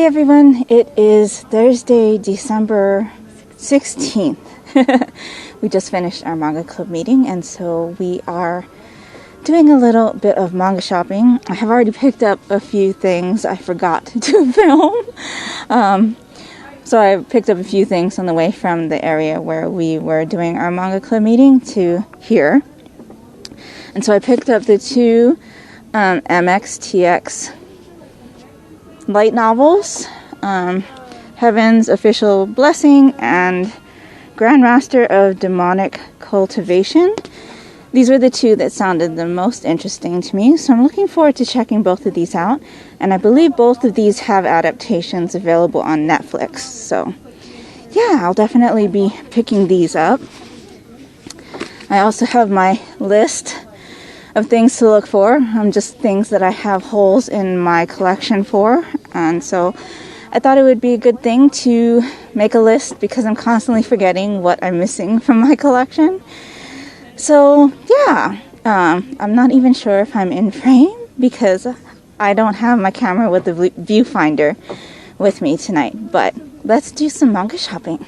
everyone, it is Thursday, December 16th. We just finished our manga club meeting, and so we are doing a little bit of manga shopping. I have already picked up a few things I forgot to film. So I picked up a few things on the way from the area where we were doing our manga club meeting to here. And so I picked up the two MXTX light novels, Heaven's Official Blessing and Grand Master of Demonic Cultivation. These were the two that sounded the most interesting to me, so I'm looking forward to checking both of these out. And I believe both of these have adaptations available on Netflix, so yeah, I'll definitely be picking these up. I also have my list of things to look for. Just things that I have holes in my collection for, and so I thought it would be a good thing to make a list because I'm constantly forgetting what I'm missing from my collection. So yeah, I'm not even sure if I'm in frame because I don't have my camera with the viewfinder with me tonight, but let's do some manga shopping.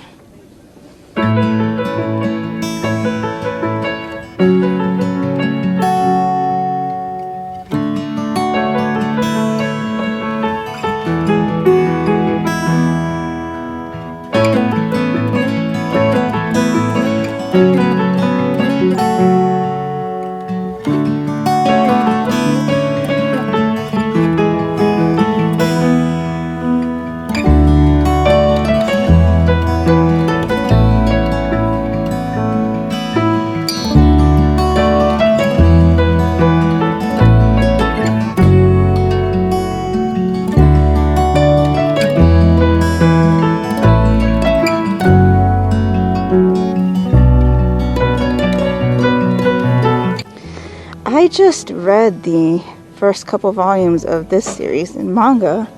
I just read the first couple volumes of this series in manga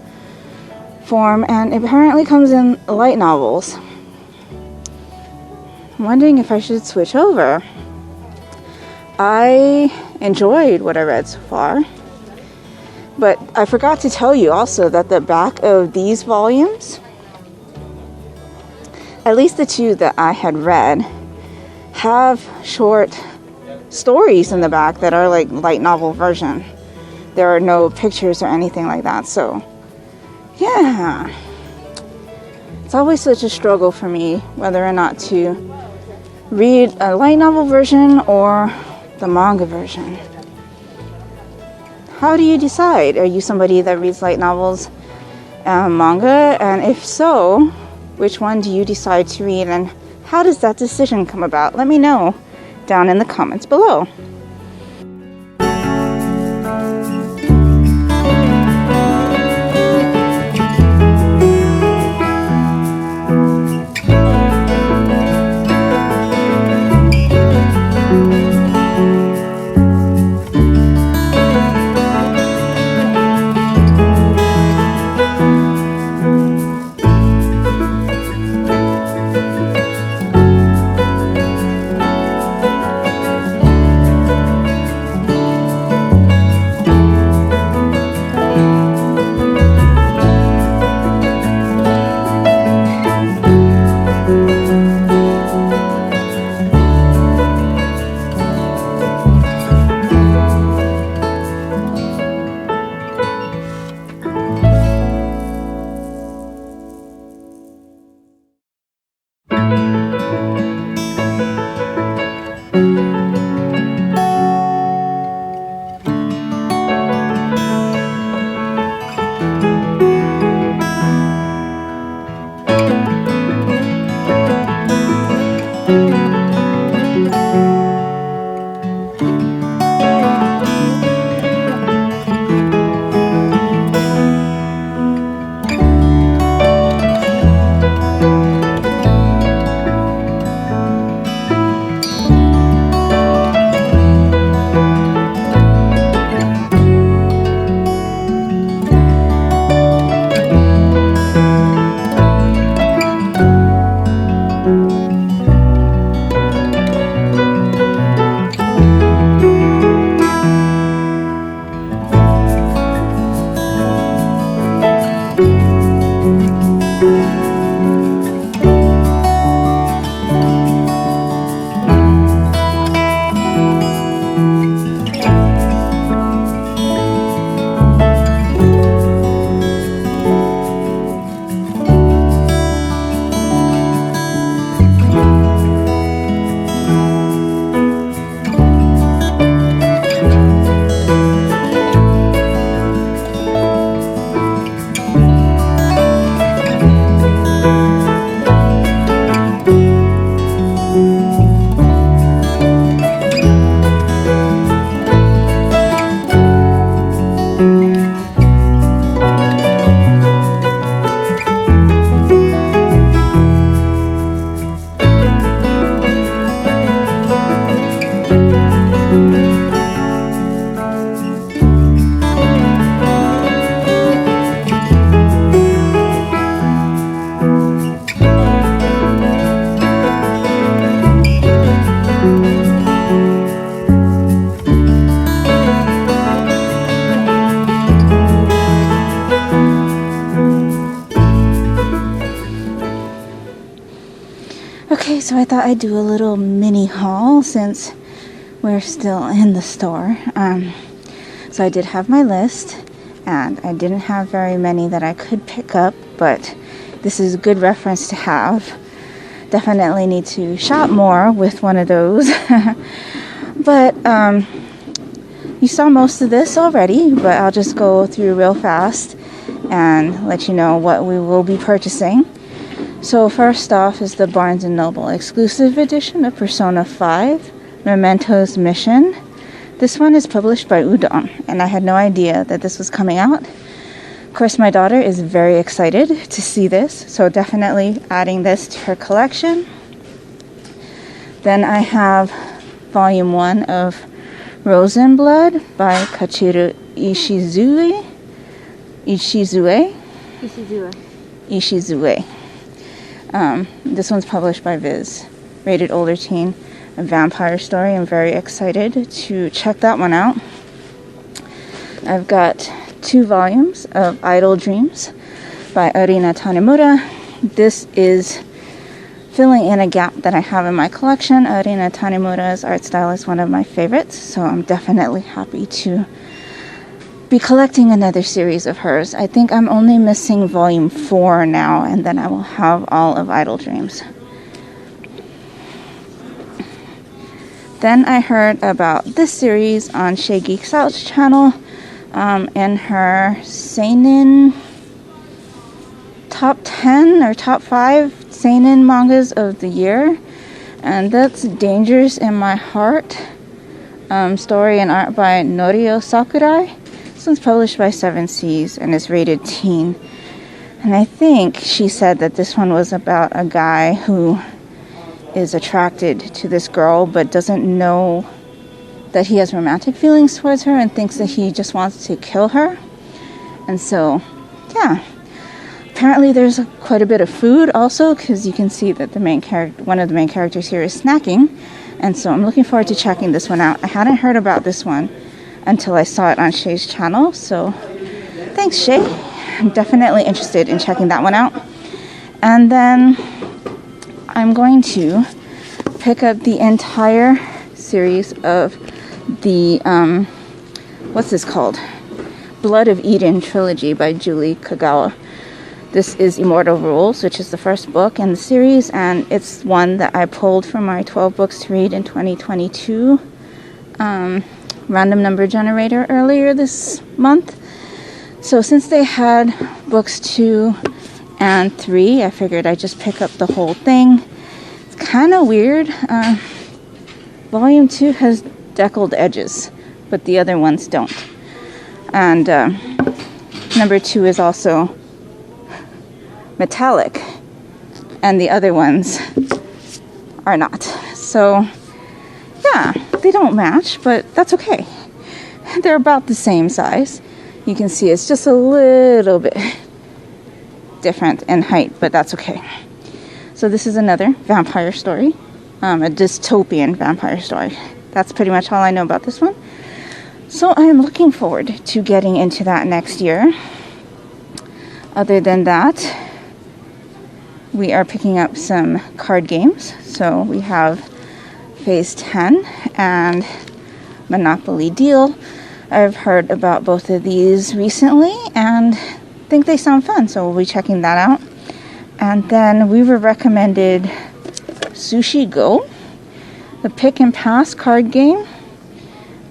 form, and it apparently comes in light novels. I'm wondering if I should switch over. I enjoyed what I read so far, but I forgot to tell you also that the back of these volumes, at least the two that I had read, have short stories in the back that are like light novel version. There are no pictures or anything like that, so yeah, it's always such a struggle for me whether or not to read a light novel version or the manga version. How do you decide? Are you somebody that reads light novels and manga, and if so, which one do you decide to read, and how does that decision come about? Let me know down in the comments below. Okay, so I thought I'd do a little mini haul since we're still in the store. So I did have my list, and I didn't have very many that I could pick up, but this is a good reference to have. Definitely need to shop more with one of those. But you saw most of this already, but I'll just go through real fast and let you know what we will be purchasing. So first off is the Barnes & Noble exclusive edition of Persona 5, Memento's Mission. This one is published by Udon, and I had no idea that this was coming out. Of course, my daughter is very excited to see this, so definitely adding this to her collection. Then I have Volume 1 of Rose and Blood by Kachiru Ishizue. This one's published by Viz. Rated older teen, a vampire story. I'm very excited to check that one out. I've got 2 volumes of Idle Dreams by Arina Tanemura. This is filling in a gap that I have in my collection. Arina Tanemura's art style is one of my favorites, so I'm definitely happy to be collecting another series of hers. I think I'm only missing volume 4 now, and then I will have all of Idle Dreams. Then I heard about this series on Shay Geeks Out's channel, in her Seinen top 10 or top 5 Seinen mangas of the year, and that's Dangers in My Heart, story and art by Norio Sakurai. This one's published by 7 Seas and is rated teen. And I think she said that this one was about a guy who is attracted to this girl but doesn't know that he has romantic feelings towards her and thinks that he just wants to kill her. And so, yeah. Apparently there's quite a bit of food also, because you can see that one of the main characters here is snacking. And so I'm looking forward to checking this one out. I hadn't heard about this one until I saw it on Shay's channel, so thanks, Shay. I'm definitely interested in checking that one out. And then I'm going to pick up the entire series of the what's this called? Blood of Eden trilogy by Julie Kagawa. This is Immortal Rules, which is the first book in the series, and it's one that I pulled from my 12 books to read in 2022 random number generator earlier this month. So since they had books 2 and 3, I figured I'd just pick up the whole thing. It's kind of weird. Volume 2 has deckled edges, but the other ones don't. And number 2 is also metallic, and the other ones are not. So yeah, they don't match, but that's okay. They're about the same size. You can see it's just a little bit different in height, but that's okay. So this is another vampire story, a dystopian vampire story. That's pretty much all I know about this one. So I am looking forward to getting into that next year. Other than that, we are picking up some card games. So we have Phase 10 and Monopoly Deal. I've heard about both of these recently and think they sound fun, so we'll be checking that out. And then we were recommended Sushi Go, the pick and pass card game.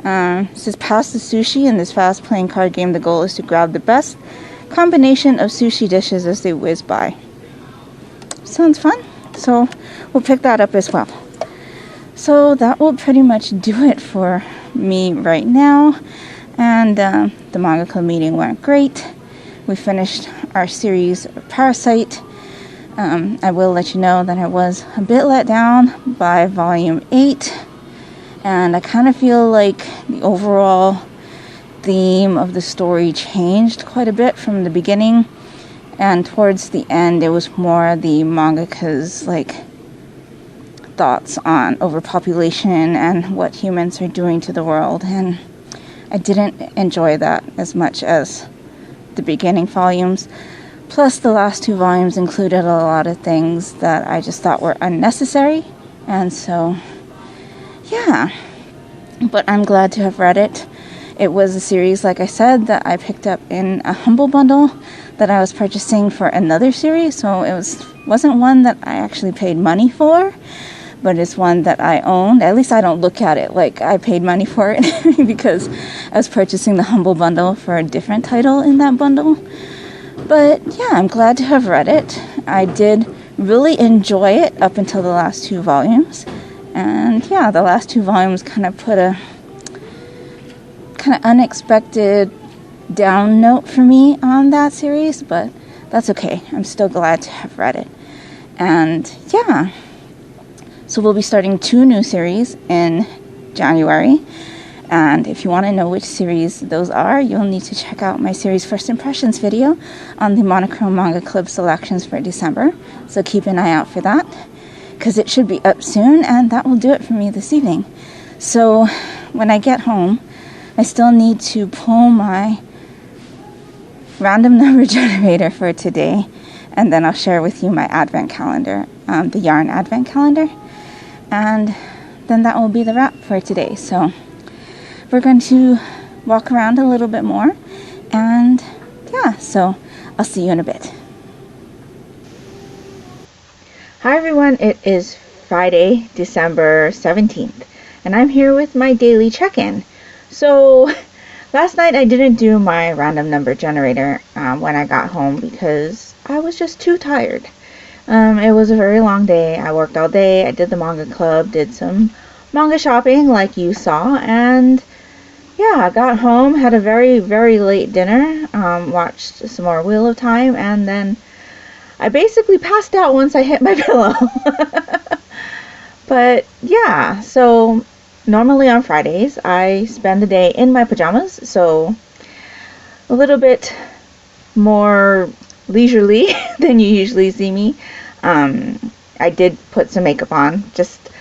This is Pass the Sushi. In this fast-playing card game, the goal is to grab the best combination of sushi dishes as they whiz by. Sounds fun, so we'll pick that up as well. So that will pretty much do it for me right now. And the manga club meeting went great. We finished our series of Parasite. I will let you know that I was a bit let down by volume 8. And I kind of feel like the overall theme of the story changed quite a bit from the beginning. And towards the end, it was more the mangaka's thoughts on overpopulation and what humans are doing to the world. And I didn't enjoy that as much as the beginning volumes. Plus, the last 2 volumes included a lot of things that I just thought were unnecessary. And so, yeah. But I'm glad to have read it. It was a series, like I said, that I picked up in a Humble Bundle that I was purchasing for another series. So it wasn't one that I actually paid money for, but it's one that I owned. At least I don't look at it like I paid money for it because I was purchasing the Humble Bundle for a different title in that bundle. But yeah, I'm glad to have read it. I did really enjoy it up until the last 2 volumes. And yeah, the last 2 volumes kind of put a kind of unexpected down note for me on that series, but that's okay. I'm still glad to have read it. And yeah, so we'll be starting 2 new series in January. And if you want to know which series those are, you'll need to check out my series First Impressions video on the Monochrome Manga Club selections for December. So keep an eye out for that, because it should be up soon, and that will do it for me this evening. So when I get home, I still need to pull my random number generator for today, and then I'll share with you my advent calendar, the yarn advent calendar, and then that will be the wrap for today. So we're going to walk around a little bit more, and yeah, so I'll see you in a bit. Hi everyone, it is Friday, December 17th, and I'm here with my daily check-in. So last night I didn't do my random number generator when I got home because I was just too tired. It was a very long day. I worked all day, I did the manga club, did some manga shopping like you saw, and yeah, I got home, had a very, very late dinner, watched some more Wheel of Time, and then I basically passed out once I hit my pillow. But yeah, so normally on Fridays I spend the day in my pajamas, so a little bit more leisurely than you usually see me. I did put some makeup on, just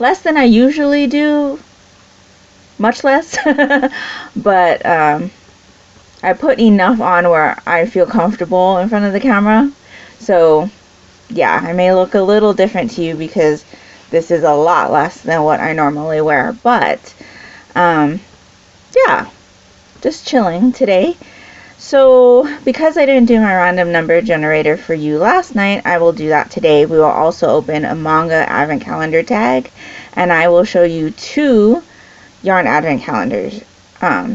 less than I usually do, much less, but I put enough on where I feel comfortable in front of the camera. So yeah, I may look a little different to you because this is a lot less than what I normally wear, but yeah, just chilling today. So because I didn't do my random number generator for you last night, I will do that today. We will also open a manga advent calendar tag, and I will show you 2 yarn advent calendars.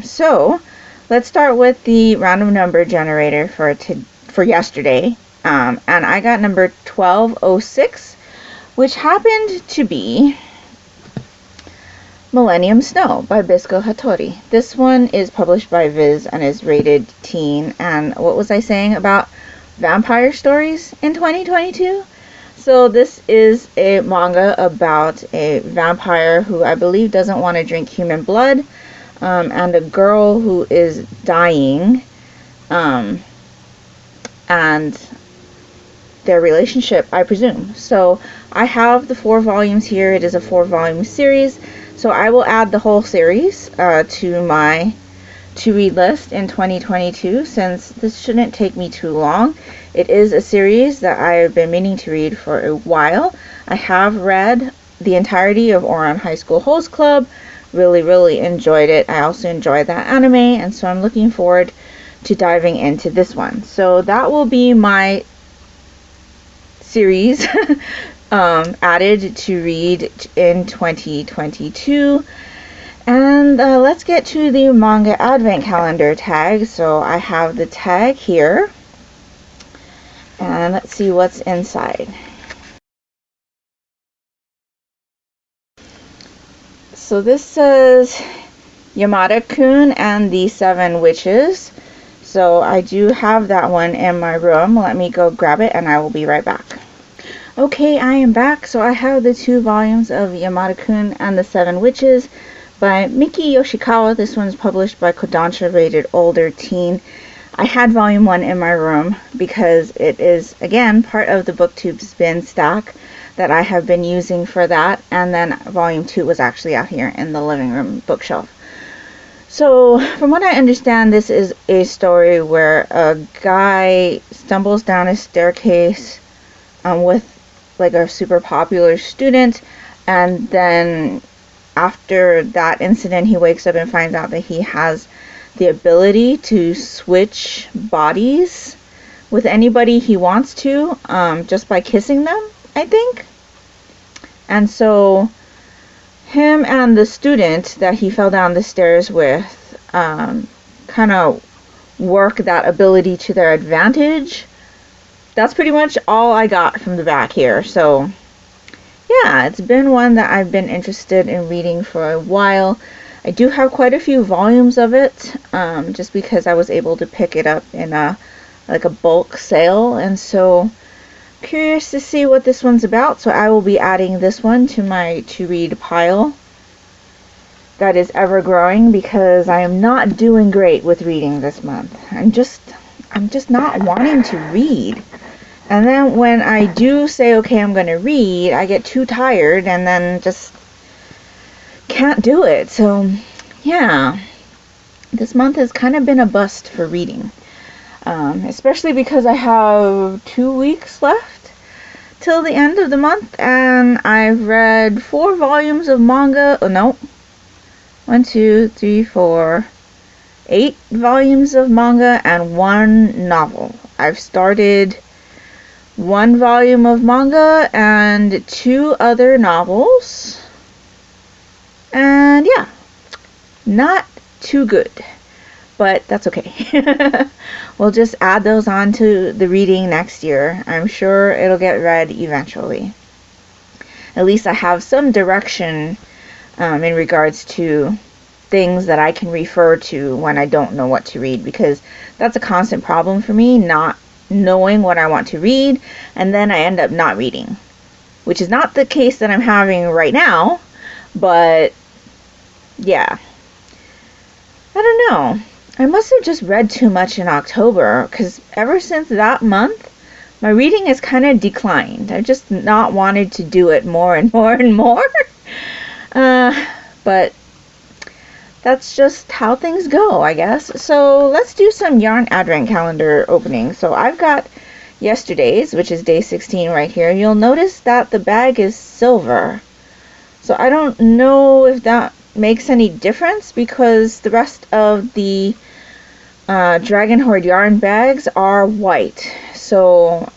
So let's start with the random number generator for yesterday. And I got number 1206, which happened to be Millennium Snow by Bisco Hattori. This one is published by Viz and is rated teen. And what was I saying about vampire stories in 2022? So this is a manga about a vampire who I believe doesn't want to drink human blood, and a girl who is dying, and their relationship, I presume. So I have the 4 volumes here. It is a 4-volume series, so I will add the whole series to my to-read list in 2022, since this shouldn't take me too long. It is a series that I have been meaning to read for a while. I have read the entirety of Ouran High School Host Club. Really, really enjoyed it. I also enjoyed that anime, and so I'm looking forward to diving into this one. So that will be my series added to read in 2022. And let's get to the manga advent calendar tag. So I have the tag here, and let's see what's inside. So this says Yamada-kun and the 7 Witches. So I do have that one in my room. Let me go grab it and I will be right back. Okay, I am back. So I have the 2 volumes of Yamada-kun and the 7 Witches by Miki Yoshikawa. This one's published by Kodansha, rated older teen. I had volume 1 in my room because it is, again, part of the BookTube spin stack that I have been using for that, and then volume 2 was actually out here in the living room bookshelf. So, from what I understand, this is a story where a guy stumbles down a staircase with like a super popular student, and then after that incident, he wakes up and finds out that he has the ability to switch bodies with anybody he wants to, just by kissing them, I think. And so him and the student that he fell down the stairs with kind of work that ability to their advantage. That's pretty much all I got from the back here. So yeah, it's been one that I've been interested in reading for a while. I do have quite a few volumes of it, just because I was able to pick it up in a bulk sale, and so curious to see what this one's about. So I will be adding this one to my to read pile that is ever growing, because I am not doing great with reading this month. I'm just not wanting to read. And then when I do say, okay, I'm going to read, I get too tired and then just can't do it. So yeah, this month has kind of been a bust for reading. Especially because I have 2 weeks left till the end of the month, and I've read 4 volumes of manga. Oh no, 1, 2, 3, 4, 8 volumes of manga and 1 novel. I've started 1 volume of manga and 2 other novels, and yeah, not too good. But that's okay. We'll just add those on to the reading next year. I'm sure it'll get read eventually. At least I have some direction in regards to things that I can refer to when I don't know what to read, because that's a constant problem for me, not knowing what I want to read, and then I end up not reading, which is not the case that I'm having right now, but yeah. I don't know. I must have just read too much in October, because ever since that month, my reading has kind of declined. I've just not wanted to do it more and more and more. But that's just how things go, I guess. So let's do some yarn advent calendar opening. So I've got yesterday's, which is day 16 right here. You'll notice that the bag is silver. So I don't know if that makes any difference, because the rest of the Dragon Horde yarn bags are white. So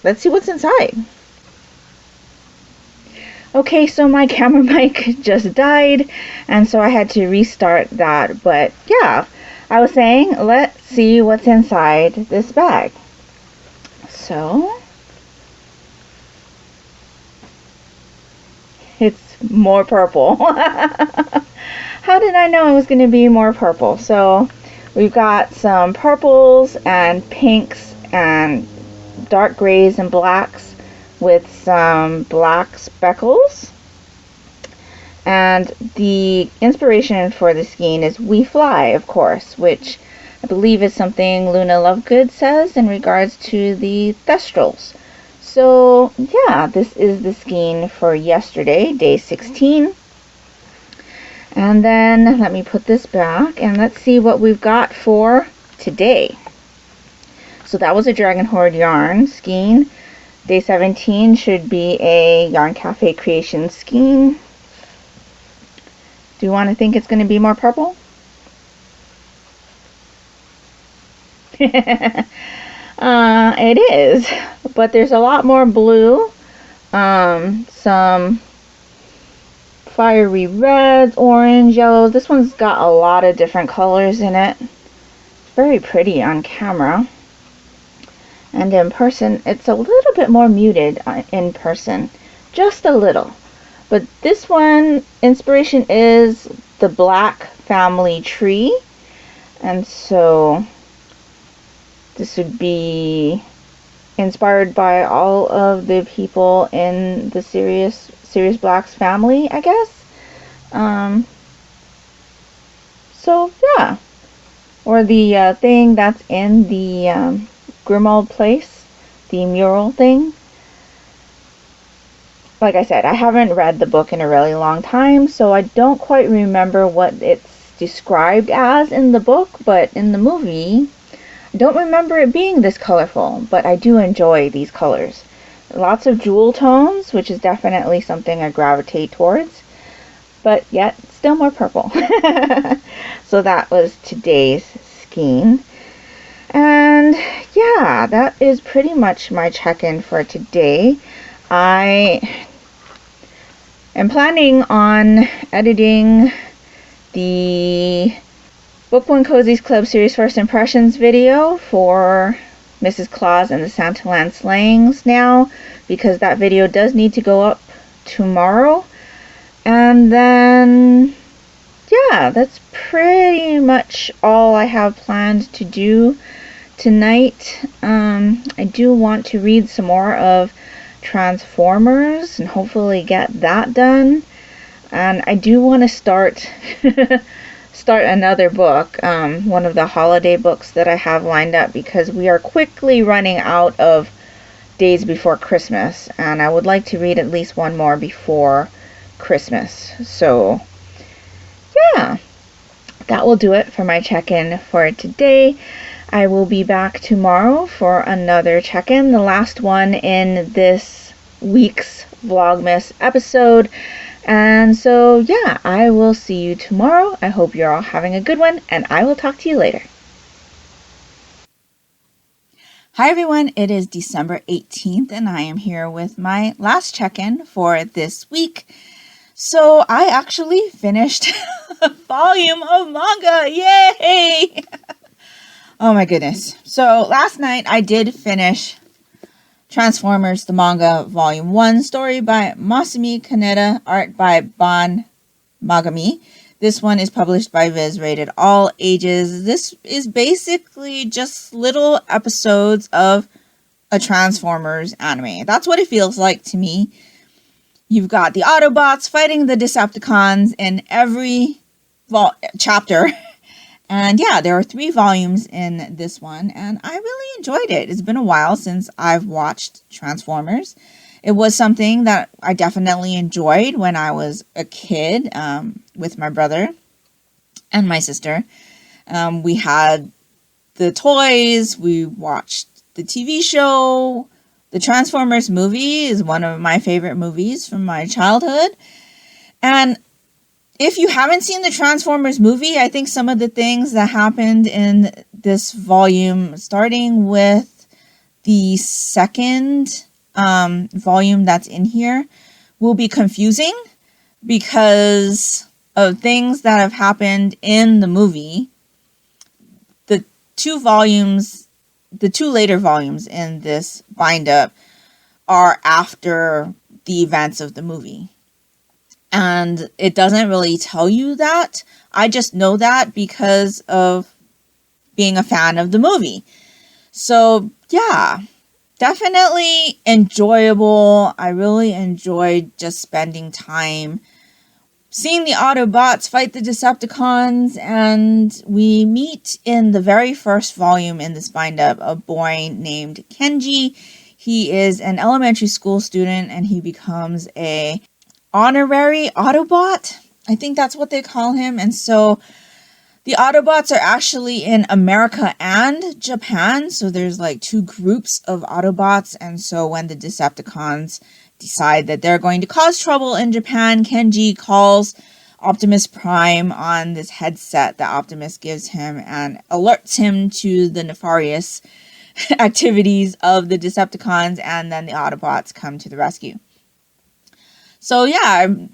let's see what's inside. Okay, so my camera mic just died, and so I had to restart that. But yeah, I was saying, let's see what's inside this bag. So it's more purple. How did I know it was going to be more purple? So we've got some purples and pinks and dark grays and blacks with some black speckles. And the inspiration for the skein is We Fly, of course, which I believe is something Luna Lovegood says in regards to the Thestrals. So yeah, this is the skein for yesterday, day 16. And then let me put this back and let's see what we've got for today. So that was a Dragon Horde yarn skein. Day 17 should be a Yarn Cafe Creation skein. Do you want to think it's going to be more purple? It is, but there's a lot more blue, some fiery reds, orange, yellows. This one's got a lot of different colors in it. Very pretty on camera, and in person it's a little bit more muted in person, just a little. But this one, inspiration is the Black family tree, and so this would be inspired by all of the people in the Sirius Black's family, I guess. So yeah, or the thing that's in the Grimald place, the mural thing. Like I said, I haven't read the book in a really long time, so I don't quite remember what its described as in the book, but in the movie, I don't remember it being this colorful, but I do enjoy these colors. Lots of jewel tones, which is definitely something I gravitate towards, but yet still more purple. So that was today's skein. And yeah, that is pretty much my check-in for today. I am planning on editing the Book One Cozies Club Series First Impressions video for Mrs. Claus and the Santaland Slayings now, because that video does need to go up tomorrow. And then, yeah, that's pretty much all I have planned to do tonight. I do want to read some more of Transformers and hopefully get that done. And I do want to start another book, one of the holiday books that I have lined up, because we are quickly running out of days before Christmas, and I would like to read at least one more before Christmas. So yeah, that will do it for my check-in for today. I will be back tomorrow for another check-in, the last one in this week's Vlogmas episode. And so, yeah, I will see you tomorrow. I hope you're all having a good one, and I will talk to you later. Hi, everyone. It is December 18th, and I am here with my last check-in for this week. So, I actually finished a volume of manga. Yay! Oh, my goodness. So, last night, I did finish Transformers, the manga, Volume 1, story by Masumi Kaneda, art by Bon Magami. This one is published by Viz, rated all ages. This is basically just little episodes of a Transformers anime. That's what it feels like to me. You've got the Autobots fighting the Decepticons in every chapter. And yeah, there are 3 volumes in this one, and I really enjoyed it. It's been a while since I've watched Transformers. It was something that I definitely enjoyed when I was a kid, with my brother and my sister. We had the toys, we watched the TV show. The Transformers movie is one of my favorite movies from my childhood. And if you haven't seen the Transformers movie, I think some of the things that happened in this volume, starting with the second volume that's in here, will be confusing because of things that have happened in the movie. The 2 later volumes in this bind-up are after the events of the movie. And it doesn't really tell you that. I just know that because of being a fan of the movie. So, yeah, definitely enjoyable. I really enjoyed just spending time seeing the Autobots fight the Decepticons. And we meet in the very first volume in this bind-up a boy named Kenji. He is an elementary school student, and he becomes a honorary Autobot. I think that's what they call him. And so the Autobots are actually in America and Japan. So there's like 2 groups of Autobots. And so when the Decepticons decide that they're going to cause trouble in Japan, Kenji calls Optimus Prime on this headset that Optimus gives him and alerts him to the nefarious activities of the Decepticons. And then the Autobots come to the rescue. So yeah, I'm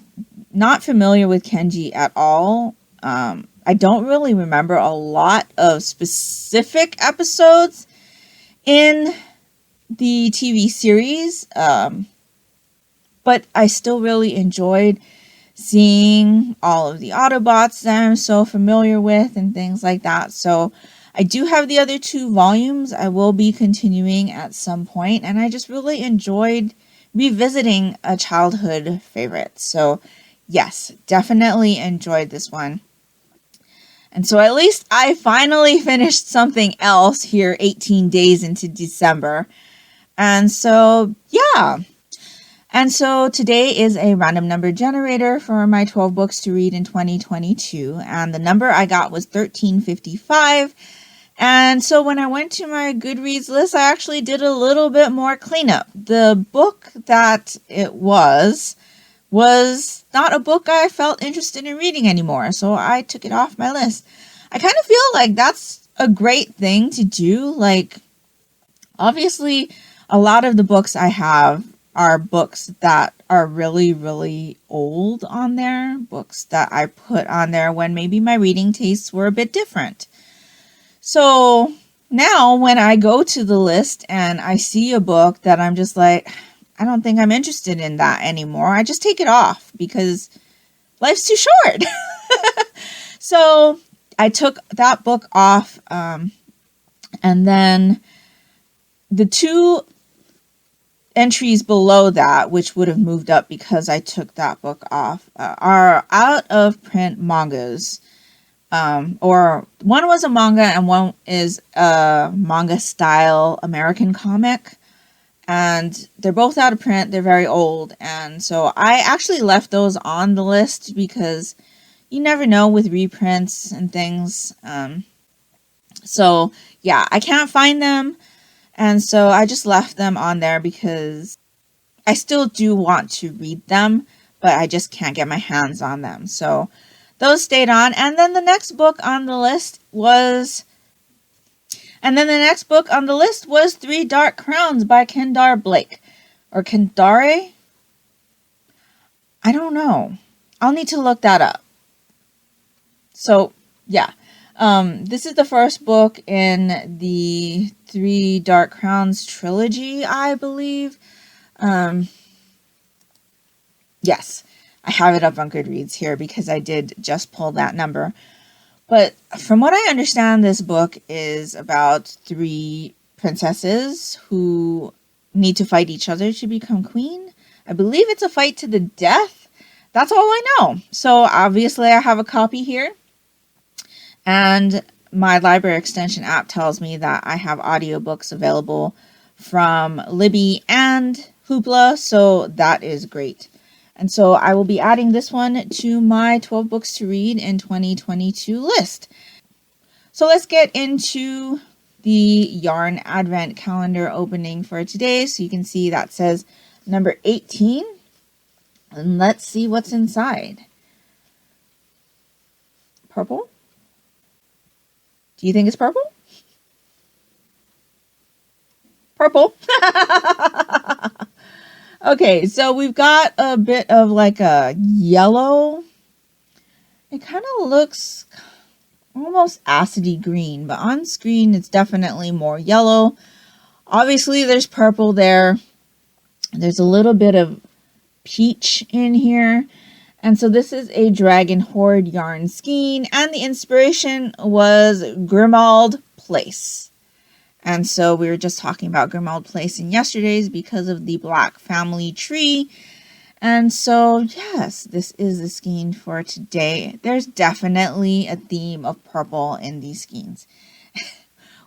not familiar with Kenji at all. I don't really remember a lot of specific episodes in the TV series. But I still really enjoyed seeing all of the Autobots that I'm so familiar with and things like that. So I do have the other 2 volumes. I will be continuing at some point, and I just really enjoyed revisiting a childhood favorite. So yes, definitely enjoyed this one. And so at least I finally finished something else here 18 days into December. And so, yeah. And so today is a random number generator for my 12 books to read in 2022. And the number I got was 1355. And so when I went to my Goodreads list, I actually did a little bit more cleanup. The book that it was not a book I felt interested in reading anymore. So I took it off my list. I kind of feel like that's a great thing to do. Like, obviously, a lot of the books I have are books that are really, really old on there. Books that I put on there when maybe my reading tastes were a bit different. So now when I go to the list and I see a book that I'm just like, I don't think I'm interested in that anymore, I just take it off because life's too short. So I took that book off. And then the two entries below that, which would have moved up because I took that book off, are out of print mangas. Or one was a manga and one is a manga style American comic. And they're both out of print. They're very old. And so I actually left those on the list because you never know with reprints and things. So yeah, I can't find them. And so I just left them on there because I still do want to read them, but I just can't get my hands on them. So those stayed on. And then the next book on the list was Three Dark Crowns by Kendare Blake. Or Kendare? I don't know. I'll need to look that up. So, yeah. This is the first book in the Three Dark Crowns trilogy, I believe. Yes. I have it up on Goodreads here because I did just pull that number. But from what I understand, this book is about three princesses who need to fight each other to become queen. I believe it's a fight to the death. That's all I know. So obviously I have a copy here. And my library extension app tells me that I have audiobooks available from Libby and Hoopla. So that is great. And so I will be adding this one to my 12 books to read in 2022 list. So let's get into the yarn advent calendar opening for today. So you can see that says number 18. And let's see what's inside. Purple? Do you think it's purple? Purple. Okay, so we've got a bit of like a yellow. It kind of looks almost acidy green, but on screen it's definitely more yellow. Obviously there's purple there. There's a little bit of peach in here. And so this is a Dragon Horde yarn skein, and the inspiration was Grimald Place. And so we were just talking about Grimald Place in yesterday's because of the Black family tree. And so, yes, this is the skein for today. There's definitely a theme of purple in these skeins.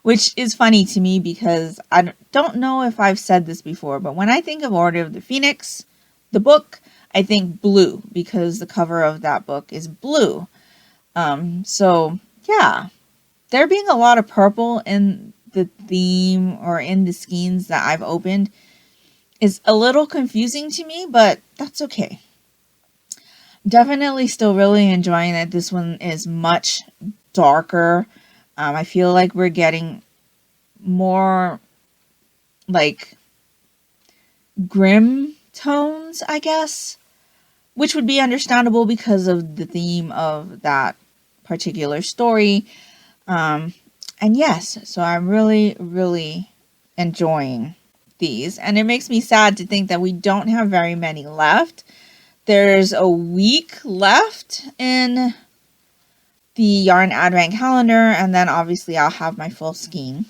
Which is funny to me because I don't know if I've said this before, but when I think of Order of the Phoenix, the book, I think blue because the cover of that book is blue. So, yeah, there being a lot of purple in the theme or in the skeins that I've opened is a little confusing to me, but that's okay. Definitely still really enjoying that this one is much darker. I feel like we're getting more like grim tones, I guess, which would be understandable because of the theme of that particular story. And yes, so I'm really, really enjoying these. And it makes me sad to think that we don't have very many left. There's a week left in the Yarn Advent calendar. And then obviously I'll have my full skein.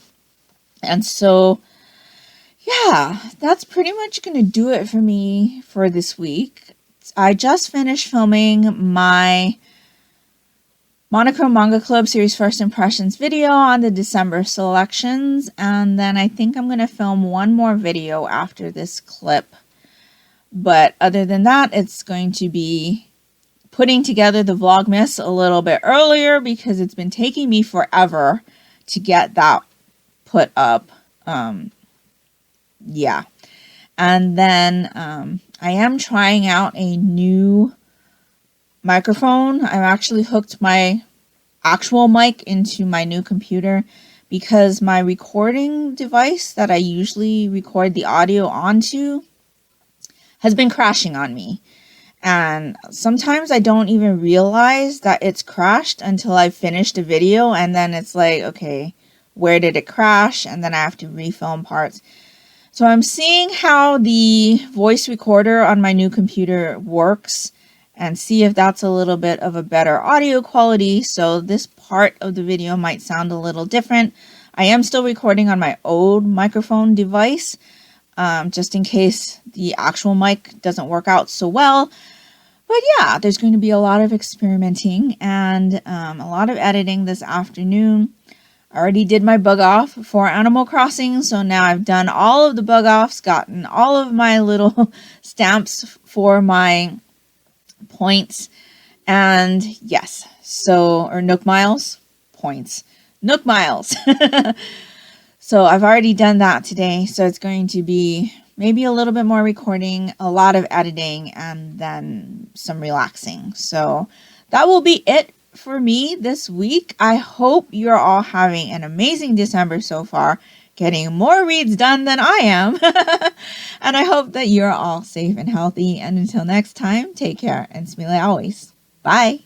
And so, yeah, that's pretty much going to do it for me for this week. I just finished filming my Monochrome Manga Club Series First Impressions video on the December selections, and then I think I'm going to film one more video after this clip But other than that, it's going to be putting together the Vlogmas a little bit earlier because it's been taking me forever to get that put up. Yeah. And then I am trying out a new microphone. I've actually hooked my actual mic into my new computer because my recording device that I usually record the audio onto has been crashing on me. And sometimes I don't even realize that it's crashed until I've finished a video, and then it's like, okay, where did it crash? And then I have to refilm parts. So I'm seeing how the voice recorder on my new computer works and see if that's a little bit of a better audio quality. So this part of the video might sound a little different. I am still recording on my old microphone device, just in case the actual mic doesn't work out so well. But yeah, there's going to be a lot of experimenting and a lot of editing this afternoon. I already did my bug off for Animal Crossing, so now I've done all of the bug offs, gotten all of my little stamps for my points, and yes, so, or Nook Miles, points, Nook Miles. So I've already done that today, so it's going to be maybe a little bit more recording, a lot of editing, and then some relaxing. So that will be it for me this week. I hope you're all having an amazing December so far, getting more reads done than I am. And I hope that you're all safe and healthy. And until next time, take care and smile always. Bye.